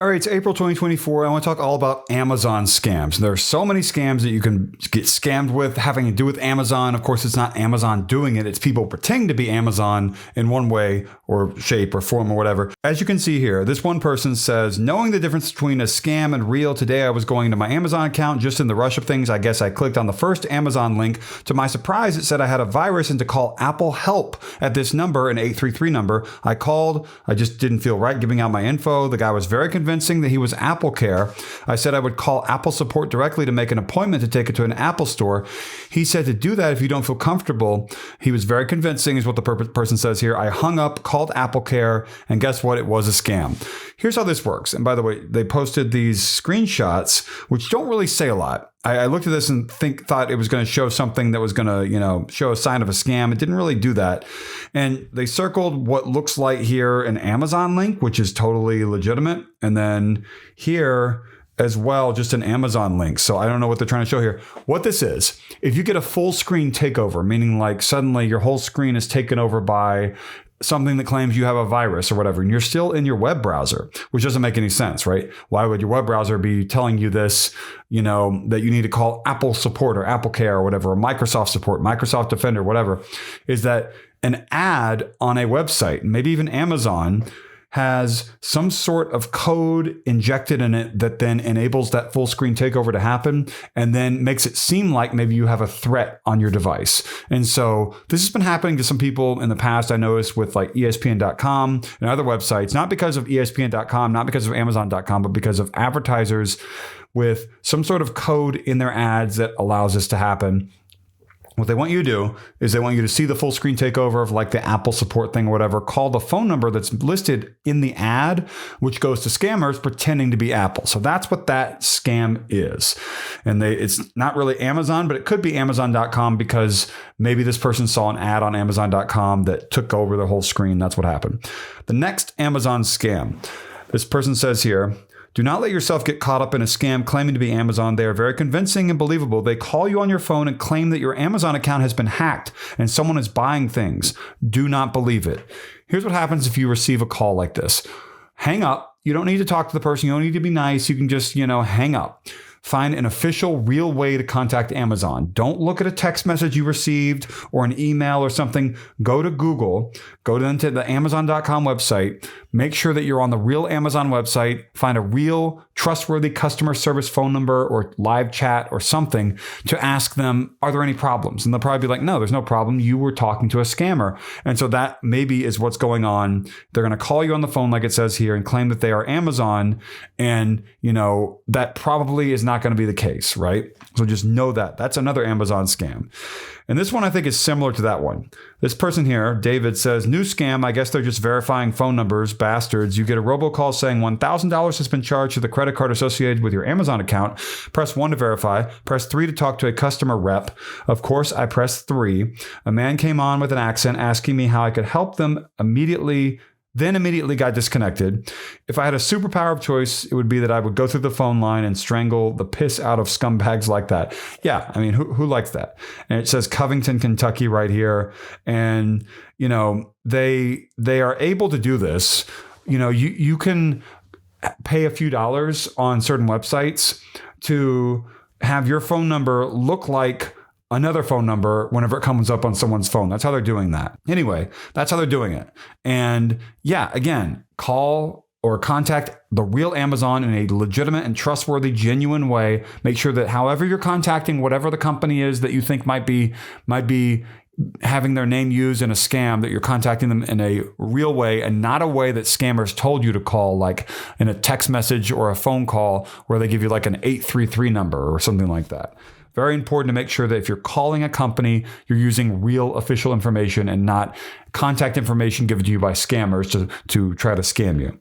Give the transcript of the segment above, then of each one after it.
All right, it's April 2024. I want to talk all about Amazon scams. There are so many scams that you can get scammed with having to do with Amazon. Of course, it's not Amazon doing it. It's people pretending to be Amazon in one way or shape or form or whatever. As you can see here, this one person says, knowing the difference between a scam and real, today I was going to my Amazon account. Just in the rush of things, I guess I clicked on the first Amazon link. To my surprise, it said I had a virus and to call Apple help at this number, an 833 number. I called. I just didn't feel right giving out my info. The guy was very convincing that he was Apple Care. I said I would call Apple support directly to make an appointment to take it to an Apple store. He said to do that if you don't feel comfortable. He was very convincing is what the person says here. I hung up, called Apple Care, and guess what? It was a scam. Here's how this works. And by the way, they posted these screenshots, which don't really say a lot. I looked at this and thought it was going to show something that was going to, show a sign of a scam. It didn't really do that. And they circled what looks like here an Amazon link, which is totally legitimate. And then here as well, just an Amazon link. So I don't know what they're trying to show here. What this is, if you get a full screen takeover, meaning like suddenly your whole screen is taken over by something that claims you have a virus or whatever, and you're still in your web browser, which doesn't make any sense, right? Why would your web browser be telling you this, that you need to call Apple support or Apple Care or whatever, or Microsoft support, Microsoft Defender, whatever, is that an ad on a website, maybe even Amazon, has some sort of code injected in it that then enables that full screen takeover to happen and then makes it seem like maybe you have a threat on your device. And so this has been happening to some people in the past, I noticed, with like ESPN.com and other websites, not because of ESPN.com, not because of Amazon.com, but because of advertisers with some sort of code in their ads that allows this to happen. What they want you to do is they want you to see the full screen takeover of like the Apple support thing or whatever, call the phone number that's listed in the ad, which goes to scammers pretending to be Apple. So that's what that scam is. And it's not really Amazon, but it could be Amazon.com because maybe this person saw an ad on Amazon.com that took over the whole screen. That's what happened. The next Amazon scam, this person says here, do not let yourself get caught up in a scam claiming to be Amazon. They are very convincing and believable. They call you on your phone and claim that your Amazon account has been hacked and someone is buying things. Do not believe it. Here's what happens if you receive a call like this. Hang up. You don't need to talk to the person. You don't need to be nice. You can just, hang up. Find an official, real way to contact Amazon. Don't look at a text message you received or an email or something. Go to Google, go to the Amazon.com website, make sure that you're on the real Amazon website, find a real trustworthy customer service phone number or live chat or something to ask them, are there any problems? And they'll probably be like, no, there's no problem. You were talking to a scammer. And so that maybe is what's going on. They're going to call you on the phone like it says here and claim that they are Amazon. And, that probably is not going to be the case, right? So just know that. That's another Amazon scam. And this one I think is similar to that one. This person here, David, says, new scam. I guess they're just verifying phone numbers, bastards. You get a robocall saying $1,000 has been charged to the credit card associated with your Amazon account. Press 1 to verify. Press 3 to talk to a customer rep. Of course, I pressed 3. A man came on with an accent asking me how I could help them immediately got disconnected. If I had a superpower of choice, it would be that I would go through the phone line and strangle the piss out of scumbags like that. Yeah, I mean, who likes that? And it says Covington, Kentucky right here. And, they are able to do this. You can pay a few dollars on certain websites to have your phone number look like another phone number whenever it comes up on someone's phone. That's how they're doing that. Anyway, that's how they're doing it. And yeah, again, call or contact the real Amazon in a legitimate and trustworthy, genuine way. Make sure that however you're contacting whatever the company is that you think might be having their name used in a scam, that you're contacting them in a real way and not a way that scammers told you to call, like in a text message or a phone call where they give you like an 833 number or something like that. Very important to make sure that if you're calling a company, you're using real official information and not contact information given to you by scammers to try to scam you.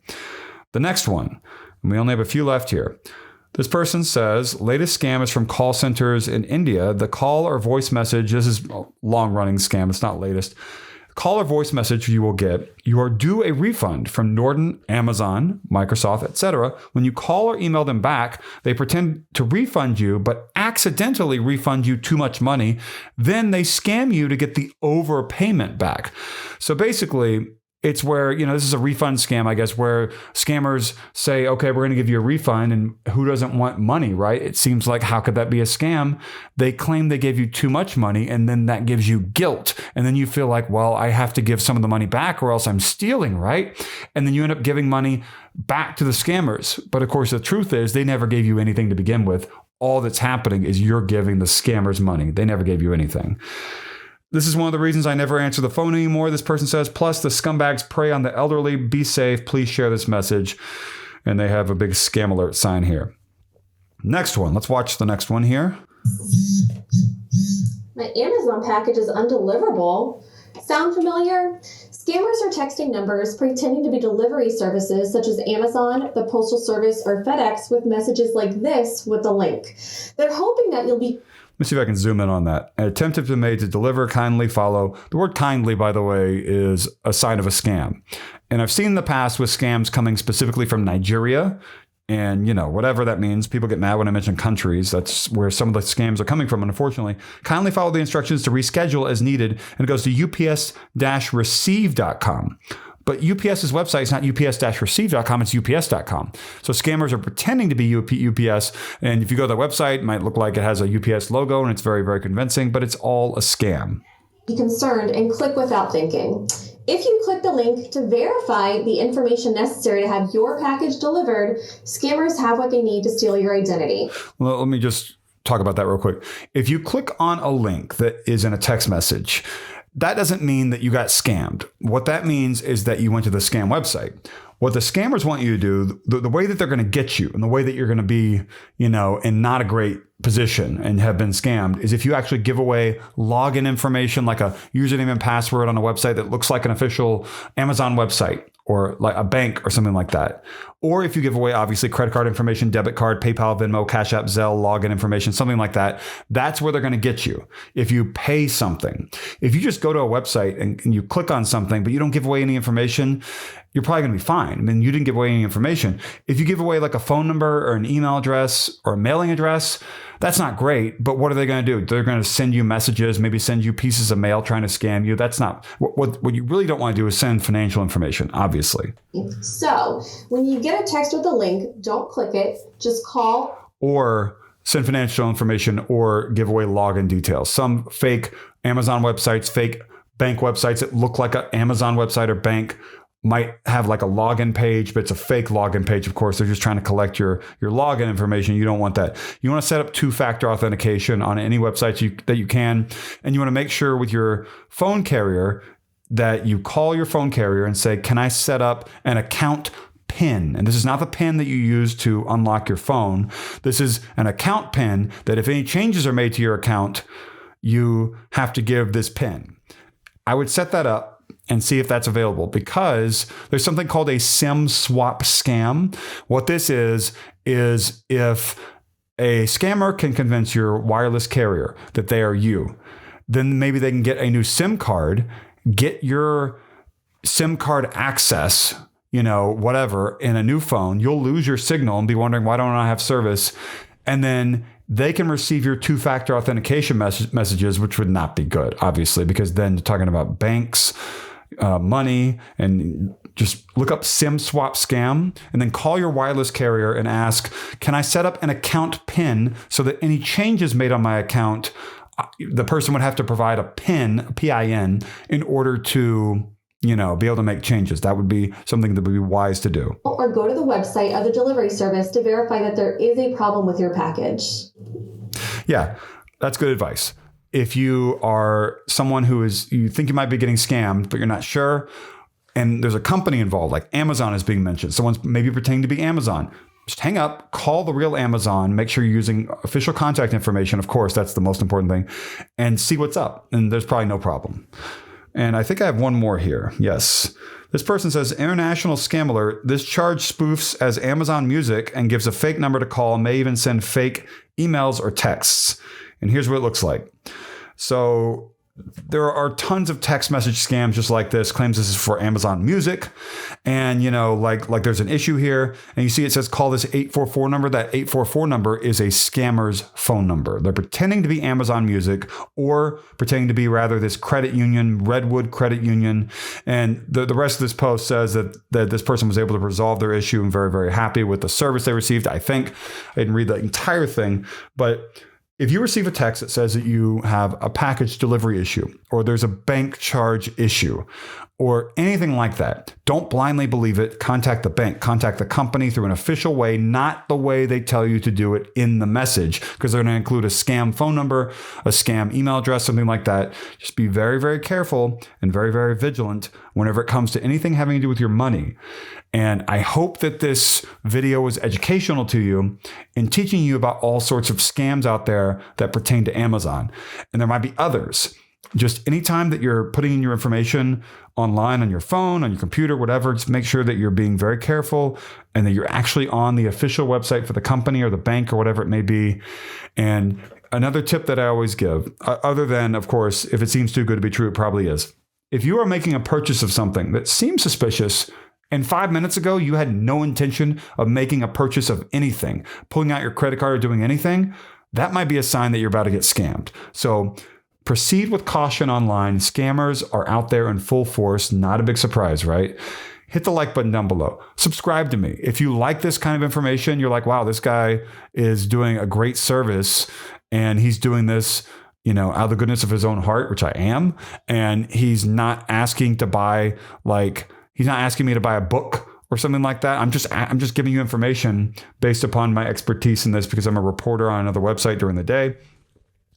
The next one, and we only have a few left here. This person says, latest scam is from call centers in India. The call or voice message, this is a long-running scam, it's not latest. Call or voice message you will get, you are due a refund from Norton, Amazon, Microsoft, etc. When you call or email them back, they pretend to refund you, but accidentally refund you too much money. Then they scam you to get the overpayment back. So basically, It's where, this is a refund scam, I guess, where scammers say, okay, we're going to give you a refund. And who doesn't want money, right? It seems like, how could that be a scam? They claim they gave you too much money, and then that gives you guilt. And then you feel like, well, I have to give some of the money back or else I'm stealing, right? And then you end up giving money back to the scammers. But of course, the truth is they never gave you anything to begin with. All that's happening is you're giving the scammers money. They never gave you anything. This is one of the reasons I never answer the phone anymore, this person says. Plus, the scumbags prey on the elderly. Be safe. Please share this message. And they have a big scam alert sign here. Next one. Let's watch the next one here. My Amazon package is undeliverable. Sound familiar? Scammers are texting numbers pretending to be delivery services such as Amazon, the Postal Service, or FedEx with messages like this with a link. They're hoping that you'll be... Let me see if I can zoom in on that. An attempt has been made to deliver, kindly follow. The word kindly, by the way, is a sign of a scam. And I've seen in the past with scams coming specifically from Nigeria. And, whatever that means. People get mad when I mention countries. That's where some of the scams are coming from, unfortunately. Kindly follow the instructions to reschedule as needed. And it goes to ups-receive.com. But UPS's website is not ups-receive.com, it's ups.com. So scammers are pretending to be UPS. And if you go to their website, it might look like it has a UPS logo and it's very, very convincing, but it's all a scam. Be concerned and click without thinking. If you click the link to verify the information necessary to have your package delivered, scammers have what they need to steal your identity. Well, let me just talk about that real quick. If you click on a link that is in a text message, that doesn't mean that you got scammed. What that means is that you went to the scam website. What the scammers want you to do, the way that they're going to get you and the way that you're going to be, in not a great position and have been scammed is if you actually give away login information like a username and password on a website that looks like an official Amazon website or like a bank or something like that. Or if you give away, obviously, credit card information, debit card, PayPal, Venmo, Cash App, Zelle, login information, something like that. That's where they're going to get you if you pay something. If you just go to a website and you click on something, but you don't give away any information, you're probably going to be fine. I mean, you didn't give away any information. If you give away like a phone number or an email address or a mailing address, that's not great. But what are they going to do? They're going to send you messages, maybe send you pieces of mail trying to scam you. That's not what you really don't want to do is send financial information, obviously. So when you get a text with a link, don't click it. Just call or send financial information or give away login details. Some fake Amazon websites, fake bank websites that look like an Amazon website or bank might have like a login page, but it's a fake login page. Of course, they're just trying to collect your login information. You don't want that. You want to set up two-factor authentication on any website that you can. And you want to make sure with your phone carrier that you call your phone carrier and say, can I set up an account PIN? And this is not the PIN that you use to unlock your phone. This is an account PIN that if any changes are made to your account, you have to give this PIN. I would set that up and see if that's available because there's something called a SIM swap scam. What this is if a scammer can convince your wireless carrier that they are you, then maybe they can get a new SIM card, get your SIM card access, whatever, in a new phone. You'll lose your signal and be wondering, why don't I have service? And then they can receive your two-factor authentication messages, which would not be good, obviously, because then you're talking about banks, money, and just look up SIM swap scam and then call your wireless carrier and ask, can I set up an account PIN so that any changes made on my account, the person would have to provide a PIN, in order to, be able to make changes. That would be something that would be wise to do. Or go to the website of the delivery service to verify that there is a problem with your package. Yeah, that's good advice. If you are someone you think you might be getting scammed, but you're not sure, and there's a company involved, like Amazon is being mentioned, someone's maybe pretending to be Amazon, just hang up, call the real Amazon, make sure you're using official contact information. Of course, that's the most important thing, and see what's up. And there's probably no problem. And I think I have one more here. Yes. This person says, international scam alert. This charge spoofs as Amazon Music and gives a fake number to call, may even send fake emails or texts. And here's what it looks like. So there are tons of text message scams just like this. Claims this is for Amazon Music, and like there's an issue here, and you see it says call this 844 number. That 844 number is a scammer's phone number. They're pretending to be Amazon Music, or pretending to be rather this credit union, Redwood Credit Union. And the rest of this post says that this person was able to resolve their issue and very, very happy with the service they received. I think I didn't read the entire thing, but if you receive a text that says that you have a package delivery issue, or there's a bank charge issue, or anything like that, don't blindly believe it. Contact the bank, contact the company through an official way, not the way they tell you to do it in the message, because they're going to include a scam phone number, a scam email address, something like that. Just be very, very careful and very, very vigilant whenever it comes to anything having to do with your money. And I hope that this video was educational to you in teaching you about all sorts of scams out there that pertain to Amazon. And there might be others. Just anytime that you're putting in your information online on your phone, on your computer, whatever, just make sure that you're being very careful and that you're actually on the official website for the company or the bank or whatever it may be. And another tip that I always give, other than, of course, if it seems too good to be true, it probably is. If you are making a purchase of something that seems suspicious, and 5 minutes ago, you had no intention of making a purchase of anything, pulling out your credit card or doing anything, that might be a sign that you're about to get scammed. So proceed with caution online. Scammers are out there in full force. Not a big surprise, right? Hit the like button down below. Subscribe to me. If you like this kind of information, you're like, wow, this guy is doing a great service and he's doing this out of the goodness of his own heart, which I am. And he's not asking to buy he's not asking me to buy a book or something like that. I'm just giving you information based upon my expertise in this because I'm a reporter on another website during the day.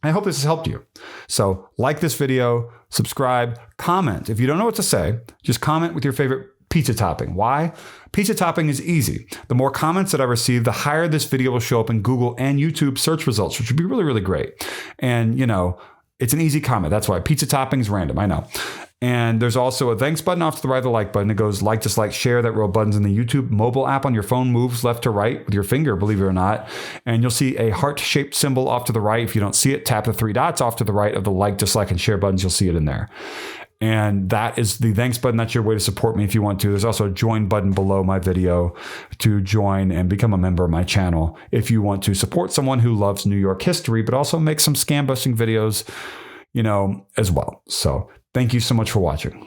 I hope this has helped you. So like this video, subscribe, comment. If you don't know what to say, just comment with your favorite pizza topping. Why? Pizza topping is easy. The more comments that I receive, the higher this video will show up in Google and YouTube search results, which would be really, really great. And it's an easy comment. That's why pizza topping is random. I know. And there's also a thanks button off to the right of the like button. It goes like, dislike, share. That row buttons in the YouTube mobile app on your phone moves left to right with your finger, believe it or not. And you'll see a heart-shaped symbol off to the right. If you don't see it, tap the 3 dots off to the right of the like, dislike, and share buttons. You'll see it in there. And that is the thanks button. That's your way to support me if you want to. There's also a join button below my video to join and become a member of my channel if you want to support someone who loves New York history, but also make some scam busting videos, as well. So thank you so much for watching.